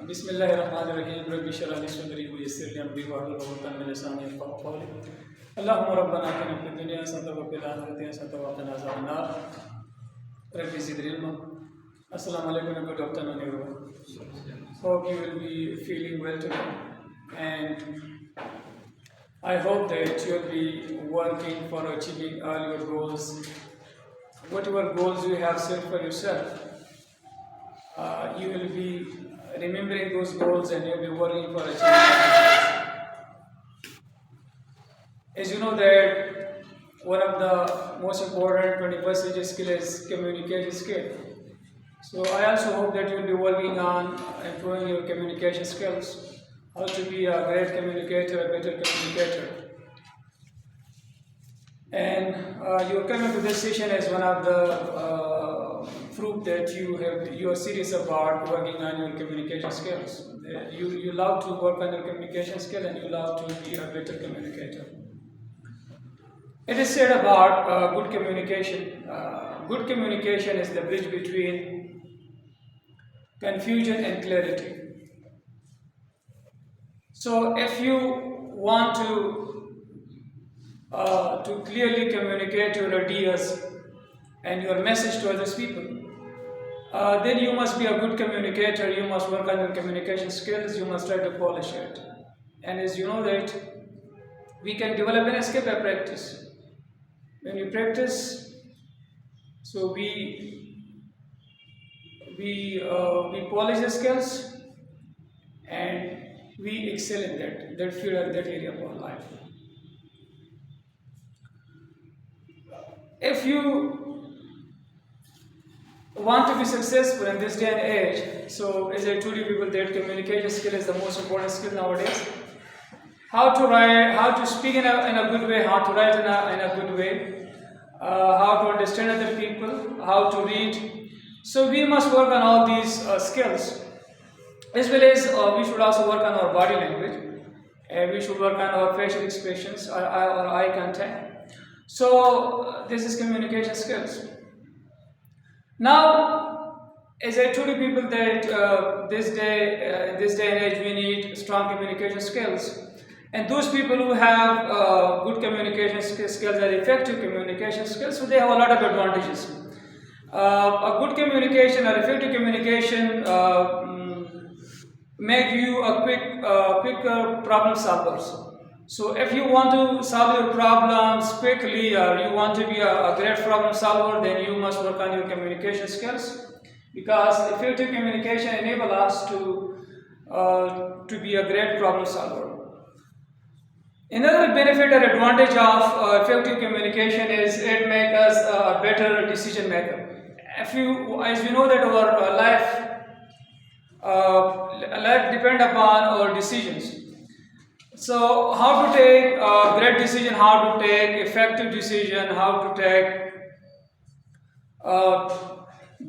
बिस्मिल्लाहिर्रहमानिर्रहीम रब्बि इश्रह ली सदरी व यस्सिर ली अमरी वाहलुल उक़दतम मिन लिसानी यफ़क़हू क़ौली अल्लाहुम्मा रब्बना आतिना फ़िद दुनिया हसनतन व फ़िल आख़िरति हसनतन व क़िना अज़ाबन्नार rabbi ज़िदनी इल्मा. Assalamu alaikum and good afternoon everyone. Hope you will be feeling well today, and I hope that you will be working for achieving all your goals. Whatever goals you have set for yourself, you will be remembering those goals and you will be working for achieving them. As you know that one of the most important 21st century skill is communication skill. So I also hope that you will be working on improving your communication skills, how to be a great communicator, a better communicator. And you're coming to this session as one of the proof that you are serious about working on your communication skills. You love to work on your communication skill and you love to be a better communicator. It is said about good communication. Good communication is the bridge between confusion and clarity. So if you want to clearly communicate your ideas and your message to other people, then you must be a good communicator. You must work on your communication skills. You must try to polish it. And as you know that we can develop an skill by practice. When we practice, so we polish the skills and we excel in that field or that area of our life. If you want to be successful in this day and age, so as I told you people that communication skill is the most important skill nowadays. How to write, how to speak in a good way, how to write in a good way, how to understand other people, how to read. So we must work on all these skills, as well as we should also work on our body language, and we should work on our facial expressions, or eye contact. So this is communication skills. Now, as I told you people that in this day and age we need strong communication skills, and those people who have good communication skills and effective communication skills, so they have a lot of advantages. A good communication or effective communication make you a quicker problem solvers. So if you want to solve your problems quickly, or you want to be a great problem solver, then you must work on your communication skills, because effective communication enables us to be a great problem solver. Another benefit or advantage of effective communication is it makes us a better decision maker. As we know that our life depends upon our decisions. So how to take a great decision, how to take effective decision, how to take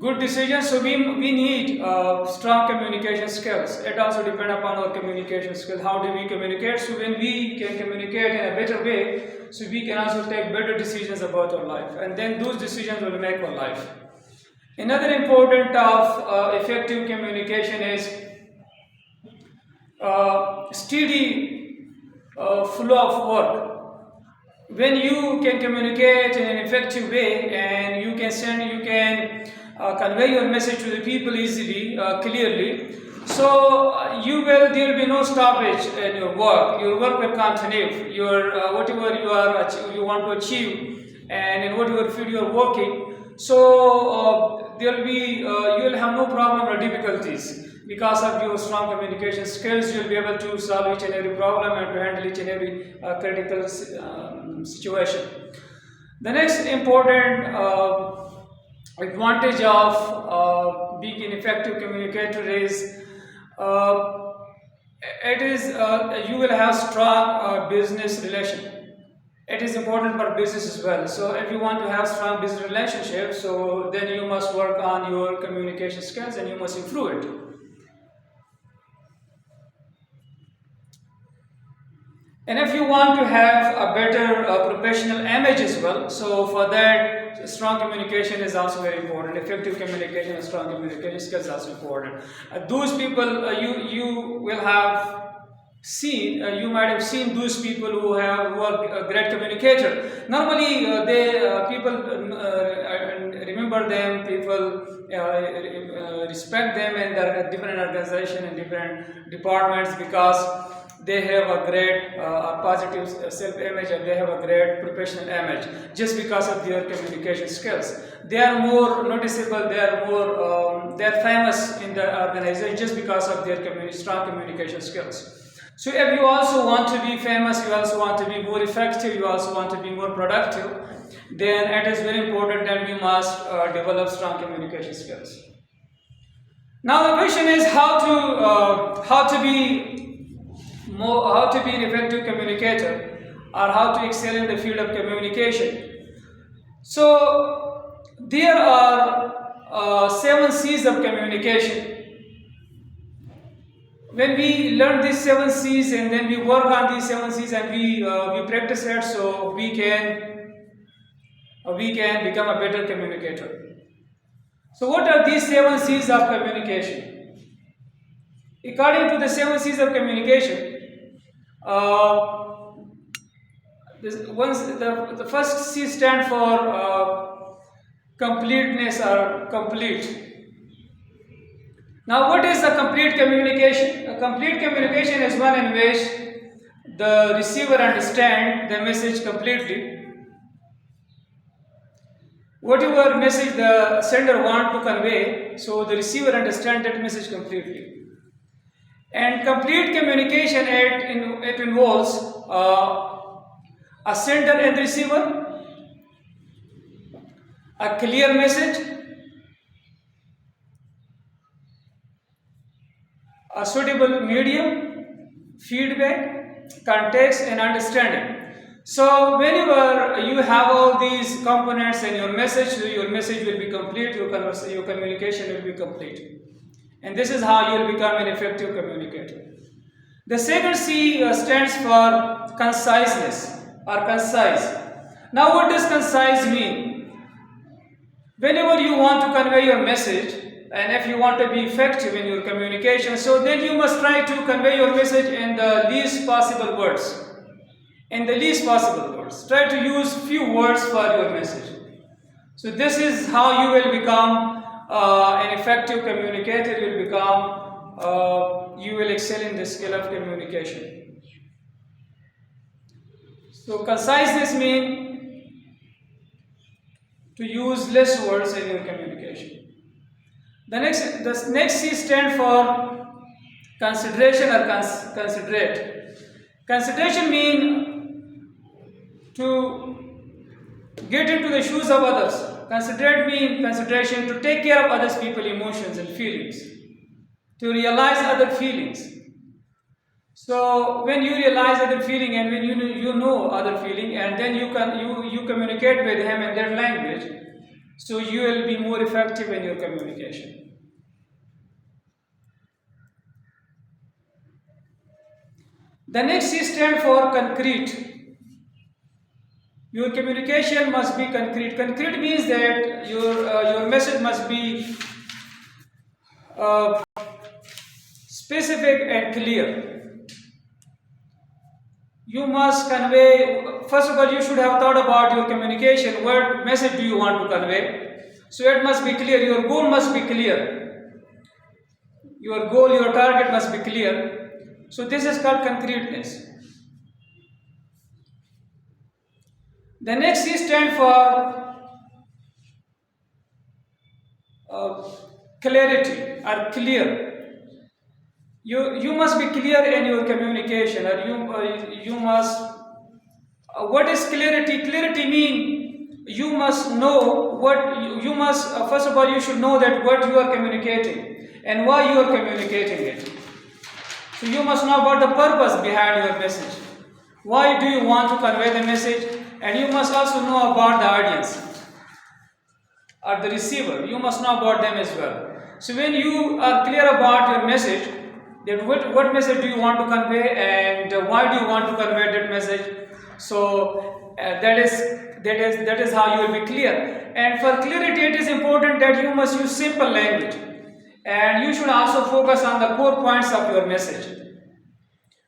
good decisions. So we need strong communication skills. It also depends upon our communication skills. How do we communicate? So when we can communicate in a better way, so we can also take better decisions about our life, and then those decisions will make our life. Another important of effective communication is steady flow of work. When you can communicate in an effective way and you can convey your message to the people easily, clearly, so there will be no stoppage in your work. Your work will continue. Whatever you want to achieve, and in whatever field you are working, so you will have no problem or difficulties. Because of your strong communication skills, you will be able to solve each and every problem and to handle each and every critical situation. The next important advantage of being an effective communicator is you will have strong business relation. It is important for business as well. So if you want to have strong business relationships, so then you must work on your communication skills and you must improve it. And if you want to have a better professional image as well, so for that strong communication is also very important. Effective communication and strong communication skills are also important. Those people you will have seen, you might have seen those people who are a great communicator. Normally, people remember them, people respect them in their different organizations and different departments because they have a great positive self-image and they have a great professional image just because of their communication skills. They are more noticeable, they are famous in the organization just because of their strong communication skills. So if you also want to be famous, you also want to be more effective, you also want to be more productive, then it is very important that we must develop strong communication skills. Now the question is how to be an effective communicator or how to excel in the field of communication. So there are 7 C's of communication. When we learn these 7 C's and then we work on these 7 C's and we practice it, so we can become a better communicator. So what are these 7 C's of communication? According to the 7 C's of communication, the first C stands for completeness or complete. Now what is a complete communication? A complete communication is one in which the receiver understands the message completely. Whatever message the sender wants to convey, so the receiver understands that message completely. And complete communication, it involves a sender and receiver, a clear message, a suitable medium, feedback, context and understanding. So whenever you have all these components in your message will be complete, your communication will be complete. And this is how you will become an effective communicator. The second C stands for conciseness or concise. Now what does concise mean? Whenever you want to convey your message, and if you want to be effective in your communication, so then you must try to convey your message in the least possible words. Try to use few words for your message. So this is how you will become an effective communicator. You will excel in the skill of communication. So conciseness means to use less words in your communication. The next C stands for consideration or considerate. Consideration means to get into the shoes of others. Considerate means consideration, to take care of others' people's emotions and feelings, to realize other feelings. So when you realize other feeling and when you know other feeling and then you communicate with him in their language, so you will be more effective in your communication. The next C stands for concrete. Your communication must be concrete. Concrete means that your message must be specific and clear. You must convey, first of all, you should have thought about your communication. What message do you want to convey? So it must be clear. Your goal must be clear. Your goal, your target must be clear. So this is called concreteness. The next C stands for clarity or clear. You must be clear in your communication, or you must. What is clarity? Clarity means you must know what you must. First of all, you should know that what you are communicating and why you are communicating it. So you must know about the purpose behind your message. Why do you want to convey the message? And you must also know about the audience or the receiver. You must know about them as well. So when you are clear about your message, then what message do you want to convey and why do you want to convey that message? So that is how you will be clear. And for clarity, it is important that you must use simple language, and you should also focus on the core points of your message.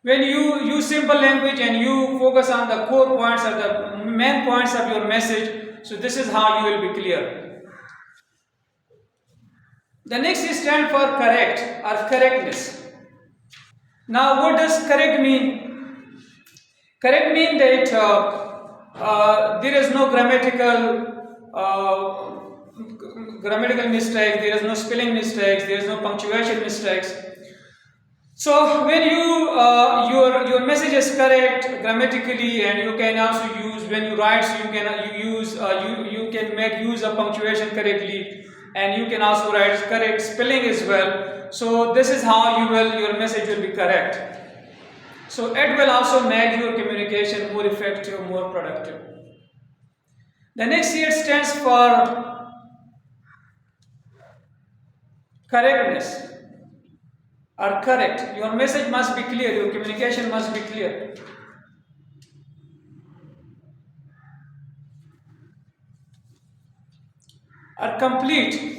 When you use simple language and you focus on the core points or the main points of your message, so this is how you will be clear. The next is stand for correct or correctness. Now, what does correct mean? Correct means that there is no grammatical mistakes, there is no spelling mistakes, there is no punctuation mistakes. So when your message is correct grammatically, and you can also use, when you write, so you can make use of punctuation correctly, and you can also write correct spelling as well. So this is how your message will be correct. So it will also make your communication more effective, more productive. The next here stands for correctness or correct. Your message must be clear, your communication must be clear. Or complete.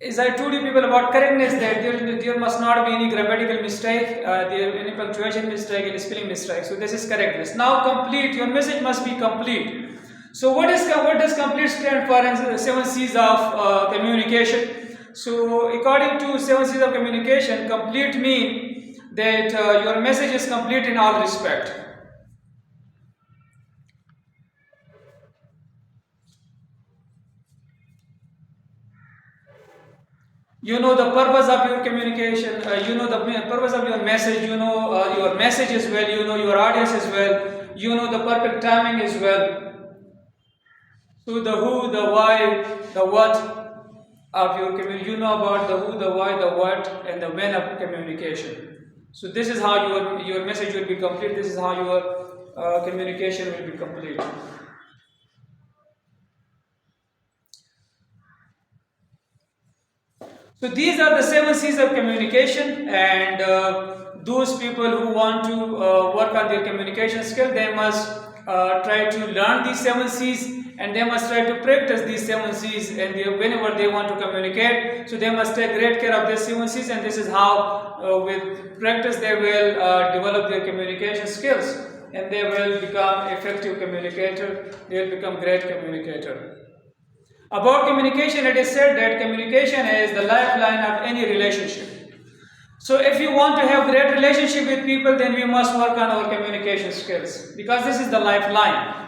As I told you people about correctness, that there must not be any grammatical mistake, any punctuation mistake, any spelling mistake. So this is correctness. Now complete, your message must be complete. So what does complete stand for in the 7 C's of communication? So according to 7 C's of communication, complete mean that your message is complete in all respect. You know the purpose of your communication, you know the purpose of your message, you know your message as well, you know your audience as well, you know the perfect timing as well. So the who, the why, the what of your communication, you know about the who, the why, the what, and the when of communication. So this is how your message will be complete, this is how your communication will be complete. So these are the 7 C's of communication, and those people who want to work on their communication skill, they must try to learn these 7 C's, and they must try to practice these 7 C's, and whenever they want to communicate, so they must take great care of these 7 C's, and this is how with practice they will develop their communication skills, and they will become effective communicator, they will become great communicator. About communication, it is said that communication is the lifeline of any relationship. So if you want to have great relationship with people, then we must work on our communication skills, because this is the lifeline.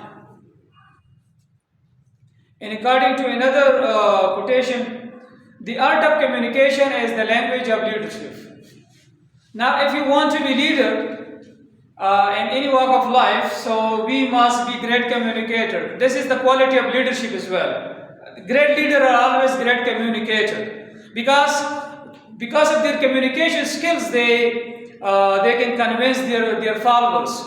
And according to another quotation, the art of communication is the language of leadership. Now, if you want to be leader in any walk of life, so we must be great communicator. This is the quality of leadership as well. Great leaders are always great communicator, because of their communication skills, they can convince their followers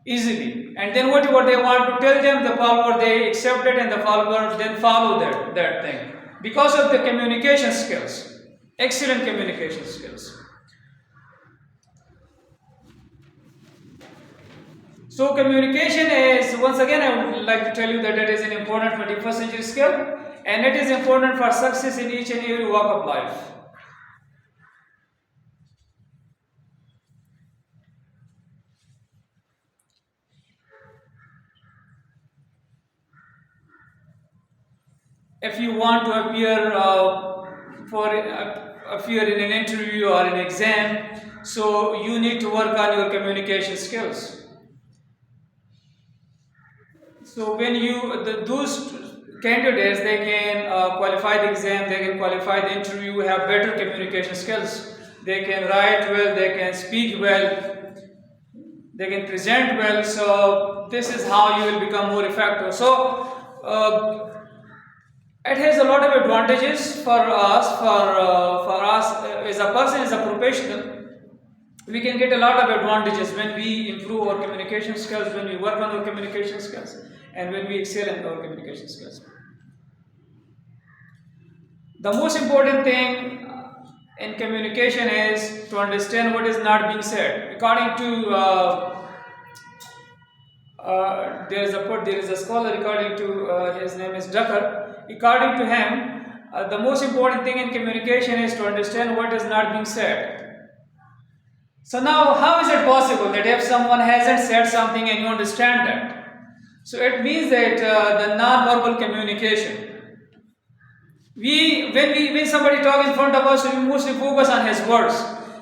easily, and then whatever they want to tell them, the follower, they accept it, and the follower then follow that thing, because of the communication skills, excellent communication skills. So communication is, once again I would like to tell you that it is an important 21st century skill, and it is important for success in each and every walk of life. If you want to appear in an interview or an exam, so you need to work on your communication skills. So when those candidates, they can qualify the exam, they can qualify the interview, have better communication skills. They can write well, they can speak well, they can present well. So this is how you will become more effective. So it has a lot of advantages for us. For us as a person, as a professional, we can get a lot of advantages when we improve our communication skills, when we work on our communication skills, and when we excel in our communication skills. The most important thing in communication is to understand what is not being said. According to there is a scholar, according to his name is Ducker. According to him, the most important thing in communication is to understand what is not being said. So now, how is it possible that if someone hasn't said something and you understand that? So it means that the non-verbal communication. When somebody talks in front of us, we mostly focus on his words,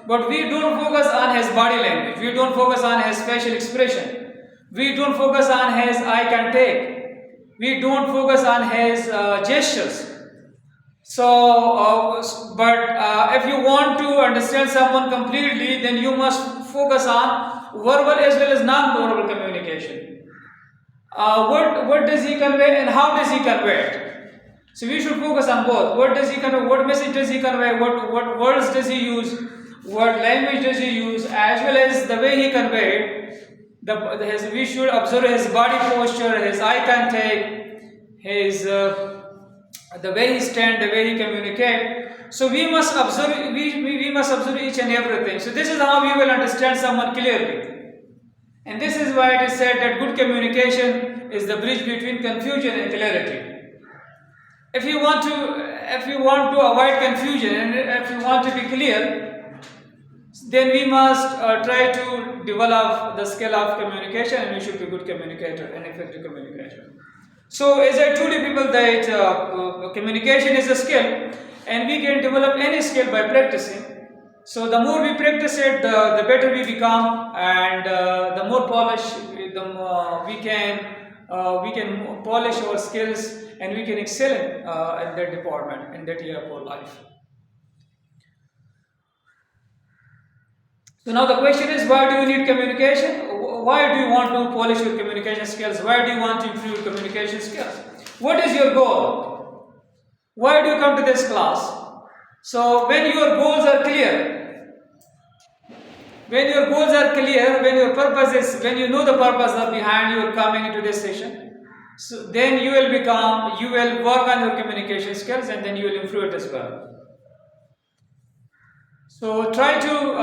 but we don't focus on his body language. We don't focus on his facial expression. We don't focus on his eye contact. We don't focus on his gestures. So, if you want to understand someone completely, then you must focus on verbal as well as non-verbal communication. What does he convey and how does he convey it? So we should focus on both. What does he convey? What message does he convey? What words does he use? What language does he use? As well as the way he conveyed. We should observe his body posture, his eye contact, his the way he stands, the way he communicates. So we must observe. We must observe each and everything. So this is how we will understand someone clearly. And this is why it is said that good communication is the bridge between confusion and clarity. If you want to avoid confusion and if you want to be clear, then we must try to develop the skill of communication, and we should be a good communicator, an effective communicator. So as I told you people that communication is a skill, and we can develop any skill by practicing. So the more we practice it, the better we become, and the more polished we can polish our skills, and we can excel in that department, in that area of our life. So now the question is, why do you need communication? Why do you want to polish your communication skills? Why do you want to improve your communication skills? What is your goal? Why do you come to this class? So when your goals are clear, when you know the purpose of behind you coming into this session, so then you will work on your communication skills, and then you will improve it as well. So try to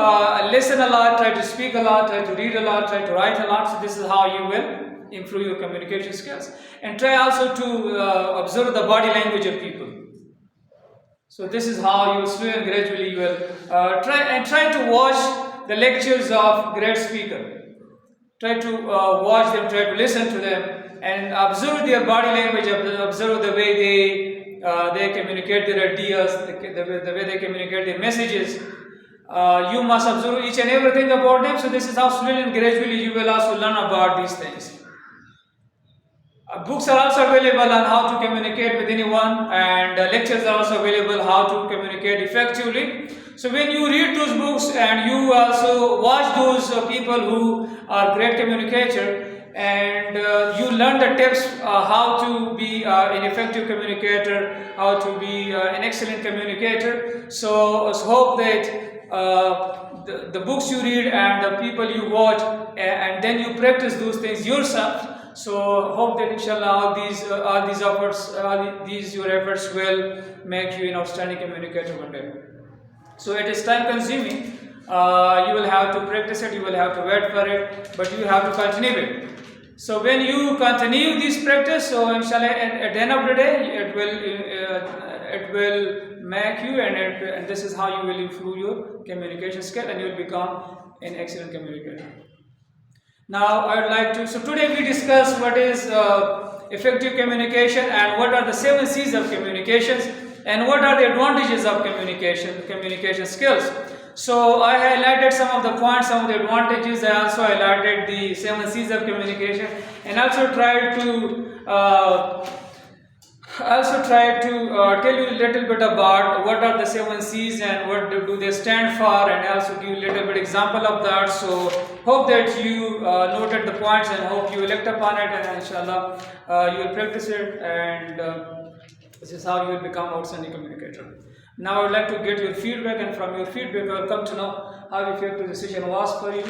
listen a lot, try to speak a lot, try to read a lot, try to write a lot. So this is how you will improve your communication skills. And try also to observe the body language of people. So this is how you will slowly and gradually you will try to watch the lectures of great speaker. Try to watch them, try to listen to them, and observe their body language, observe the way they communicate their ideas, the way they communicate their messages. You must observe each and everything about them. So this is how slowly and gradually you will also learn about these things. Books are also available on how to communicate with anyone, and lectures are also available how to communicate effectively. So when you read those books and you also watch those people who are great communicator, and you learn the tips how to be an effective communicator, how to be an excellent communicator. So hope that the books you read and the people you watch, and then you practice those things yourself. So hope that inshallah all these your efforts will make you an outstanding communicator one day. So it is time consuming. You will have to practice it, you will have to wait for it, but you have to continue it. So when you continue this practice, so inshallah at the end of the day it will make you, and this is how you will improve your communication skill, and you will become an excellent communicator. Now I would like to, so today we discuss what is effective communication, and what are the 7 C's of communications, and what are the advantages of communication skills. So I highlighted some of the points, some of the advantages. I also highlighted the 7 C's of communication, and also tried to tell you a little bit about what are the 7 C's and what do they stand for, and also give a little bit example of that. So hope that you noted the points, and hope you will act upon it, and inshallah you will practice it, and this is how you will become outstanding communicator. Now I would like to get your feedback, and from your feedback I will come to know how effective the session was for you.